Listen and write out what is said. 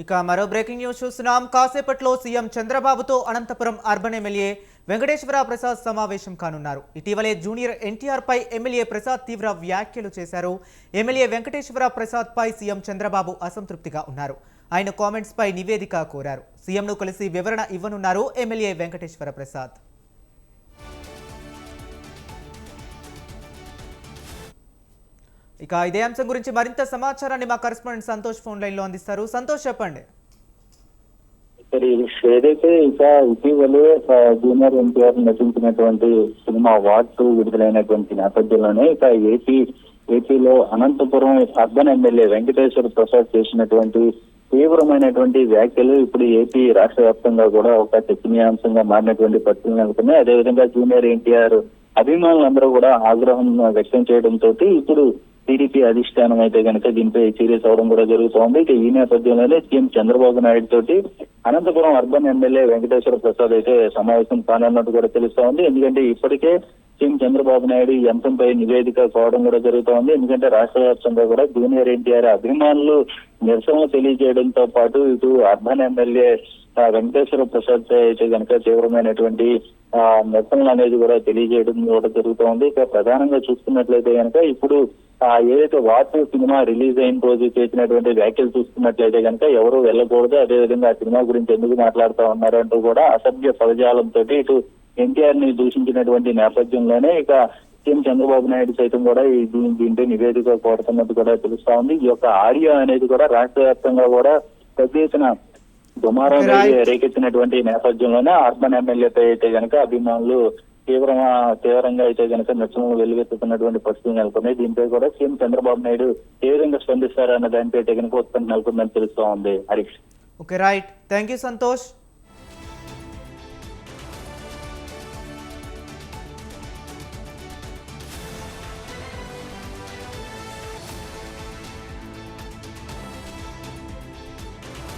ఇక మరో breaking news చూస్తున్నాం. కాసేపట్లో సీఎం చంద్రబాబుతో అనంతపురం అర్బన్ ఎమ్మెల్యే వెంకటేశ్వర ప్రసాద్ సమావేశం కానున్నారు. ఇటీవలే జూనియర్ ఎన్టీఆర్ పై ఎమ్మెల్యే ప్రసాద్ తీవ్ర వ్యాఖ్యలు చేశారు. ఎమ్మెల్యే వెంకటేశ్వర ప్రసాద్ పై సీఎం చంద్రబాబు అసంతృప్తిగా ఉన్నారు. ఆయన కామెంట్స్ పై నివేదిక కోరారు. సీఎంను కలిసి వివరణ ఇవ్వనున్నారు ఎమ్మెల్యే వెంకటేశ్వర ప్రసాద్. ఇక ఇదే అంశం గురించి మరింత సమాచారాన్ని మా కరెస్పాండెంట్ సంతోష్ ఫోన్ లైన్ లో అందిస్తారు. సంతోష్, చెప్పండి. ఏదైతే ఇక ఇటీవలే జూనియర్ ఎన్టీఆర్ నటించినటువంటి సినిమా వార్ 2 విడుదలైనటువంటి నేపథ్యంలోనే ఇక ఏపీలో అనంతపురం అర్బన్ ఎమ్మెల్యే వెంకటేశ్వర ప్రసాద్ చేసినటువంటి తీవ్రమైనటువంటి వ్యాఖ్యలు ఇప్పుడు ఏపీ రాష్ట్ర వ్యాప్తంగా కూడా ఒక చర్చనీయాంశంగా మారినటువంటి పరిస్థితులు నెలకొన్నాయి. అదేవిధంగా జూనియర్ ఎన్టీఆర్ అభిమానులందరూ కూడా ఆగ్రహం వ్యక్తం చేయడంతో ఇప్పుడు టీడీపీ అధిష్టానం అయితే కనుక దీనిపై సీరియస్ అవడం కూడా జరుగుతోంది. ఇక ఈ నేపథ్యంలోనే సీఎం చంద్రబాబు నాయుడు తోటి అనంతపురం అర్బన్ ఎమ్మెల్యే వెంకటేశ్వర ప్రసాద్ అయితే సమావేశం కానున్నట్టు కూడా తెలుస్తోంది. ఎందుకంటే ఇప్పటికే సీఎం చంద్రబాబు నాయుడు ఈ అంశంపై నివేదిక కోవడం కూడా జరుగుతోంది. ఎందుకంటే రాష్ట్ర వ్యాప్తంగా కూడా జూనియర్ ఎన్టీఆర్ అభిమానులు నిరసనలు తెలియజేయడంతో పాటు ఇటు అర్బన్ ఎమ్మెల్యే వెంకటేశ్వర ప్రసాద్ అయితే కనుక తీవ్రమైనటువంటి నిరసనలు అనేది కూడా తెలియజేయడం కూడా జరుగుతోంది. ఇక ప్రధానంగా చూసుకున్నట్లయితే కనుక ఇప్పుడు ఏదైతే వార్ 2 సినిమా రిలీజ్ అయిన రోజు చేసినటువంటి వ్యాఖ్యలు చూసుకున్నట్లయితే కనుక ఎవరు వెళ్ళకూడదు, అదేవిధంగా ఆ సినిమా గురించి ఎందుకు మాట్లాడుతూ ఉన్నారంటూ కూడా అసభ్య పదజాలంతో ఇటు ఎన్టీఆర్ ని దూషించినటువంటి నేపథ్యంలోనే ఇక సీఎం చంద్రబాబు నాయుడు సైతం కూడా దీంట్లో నివేదిక కోరుతున్నట్టు కూడా తెలుస్తా ఉంది. ఈ యొక్క ఆడియో అనేది కూడా రాష్ట్ర వ్యాప్తంగా కూడా పెద్ద ఎత్తున దుమారం రేకెత్తినటువంటి నేపథ్యంలోనే అర్బన్ ఎమ్మెల్యేపై అయితే కనుక అభిమానులు తీవ్రంగా అయితే కనుక నిరసనలు వెల్లువెత్తుతున్నటువంటి పరిస్థితులు నెలకొన్నాయి. దీనిపై కూడా సీఎం చంద్రబాబు నాయుడు ఏ విధంగా స్పందిస్తారన్న దానిపై కనుక ఉత్పత్తి నెలకొందని తెలుస్తూ ఉంది. Harish. Okay, right. Thank you Santosh.